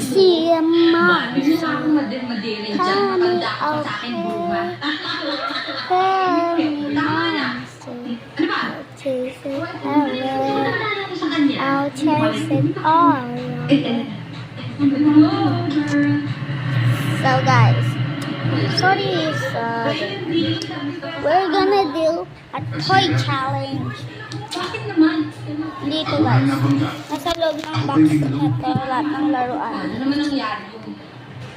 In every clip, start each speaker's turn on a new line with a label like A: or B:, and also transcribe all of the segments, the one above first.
A: see a mouse
B: Madiri dyan. Matanda ka pa sa akin, bunga.
A: tell me mouse
B: Ano ba?
A: I'll chase it
B: Wala
A: away
B: ako sa kanya.
A: I'll chase it all away. So guys, sorry we're gonna do a toy challenge.
B: Bakit naman?
A: Dito guys, nasa loob ng box na ito lahat ng laruan.
B: Ano naman nangyari yung...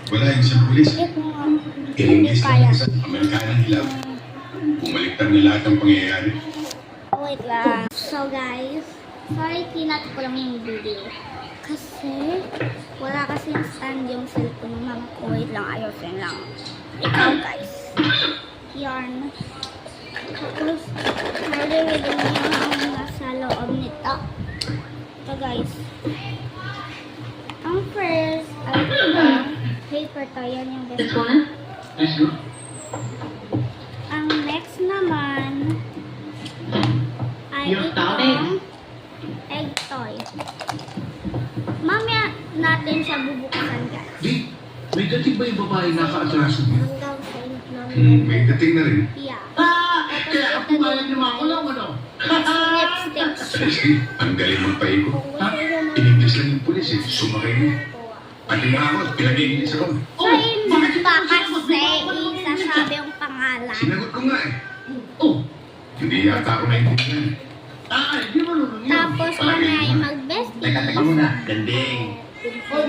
C: Wala yung isang pulis.
A: Hindi ko nga, hindi
C: Ilingis
A: kaya.
C: ng isang Amerikanang hilaw. Bumaliktad na lahat ng pangyayari.
A: Wait lang. So guys, sorry kinat ko lang yung video. Kasi wala kasing stand yung cellphone ng mama ko. Wait lang, ayusin lang. Ikaw guys. Yarn. Tapos, naririnig niyo ang nasa loob nito. Ito guys. Ang first, ay ito, paper to. Yan yung best. Ang next naman, ay itong egg toy. Mamaya natin siya bubuksan guys.
D: Di, may dating ba yung babae naka-atraso niya?
A: Hanggang sa end namin.
C: May dating na rin.
A: Yeah.
D: Kaya ako pumayag naman ako lang, ano?
A: Lipstick siya.
C: Seriously, ang galing magpaiko.
A: Kung gusto nyo mga
C: Inigis lang yung pulis eh. Sumakay mo. Pati nga ako, pinag-iinis ako.
A: So, hindi ba kasi isasabi yung pangalan?
C: Sinagot ko nga eh.
D: Oh,
C: Hindi yata ako naintindihan.
D: di ba naman yun?
A: Tapos mamaya yung mag-bestie.
C: Teka muna. Ganding.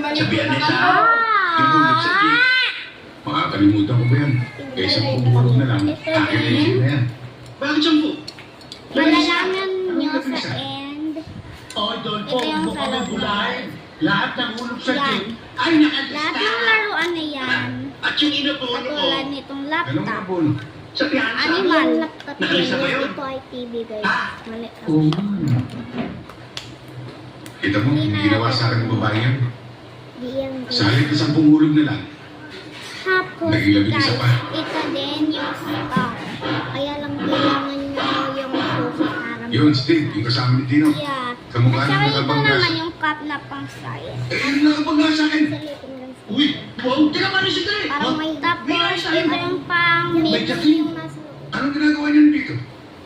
C: Sabihan niya sa tinulog sa jeep. Makakalimutan ko ba yan? Kaysa pumulog na lang, akin na yung na yan.
D: Bakit siyang po?
A: Malalaman nyo sa end.
D: Oh, doon po,
A: Ito yung
D: mukhang
A: sa
D: may
A: loob.
D: bulay. Lahat ng hulog sa
A: Yan.
D: jeep ay
A: Lahat
D: nakalista.
A: ng laruan na yan,
D: At yung inapuno ko,
A: katulad nitong
C: Anong
A: laptop,
C: nabuno?
D: sa piyansa.
A: animal, laptop
D: Nakalista ba
A: yun.
D: yun?
A: Ito ay TV guys.
D: Ah.
A: Mali ka.
C: Kita mo, yung ginawa sa akin ng babae yan.
A: Di yan guys.
C: Sa halip na 10 hulog na lang.
A: Tapos
C: Nagilabing isa
A: guys,
C: pa.
A: ito din yung star. Kaya lang kailangan nyo yung susi para
C: Yun, Steve, yung kasama ni Tino.
A: Yeah.
C: Kamukha
A: At saka
C: ng
A: ito
C: nakabanggas.
A: naman yung cup na pang size.
C: Eh, yun nakabangga sa akin.
A: Salitin lang siya.
D: Uy, wow, tinaman rin siya eh.
A: Parang may tapos ito yung pang
D: May
A: mix
D: dating.
A: yung nasa loob.
C: Anong ginagawa niyan dito?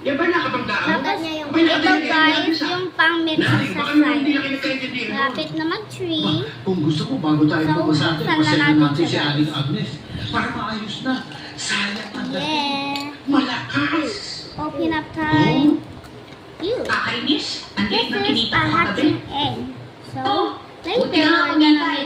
D: Yan ba nakabanggaan?
A: Tapos
D: May
A: ito
D: nakatingin
A: guys,
D: sa-
A: yung pang mix
D: Nanay,
A: sa
D: baka naman hindi
A: side.
D: na kayo nagkaintindihan.
A: Malapit na mag-tree.
D: Kung gusto ko, bago tayo
A: So,
D: pumasok,
A: buksan na
D: pasensya
A: natin
D: natin si
A: siya, guys.
D: Aling Agnes para maayos na. Sayang ang dating.
A: Yeah.
D: Malakas.
A: Open up time. You.
B: Kakainis? Ang
A: This
B: late na
A: is
B: kinita
A: a
B: ko kagabi.
A: hatching egg. So,
B: Oh,
A: later
B: buti na
A: we're
B: ako
A: gonna
B: nita eh.
A: make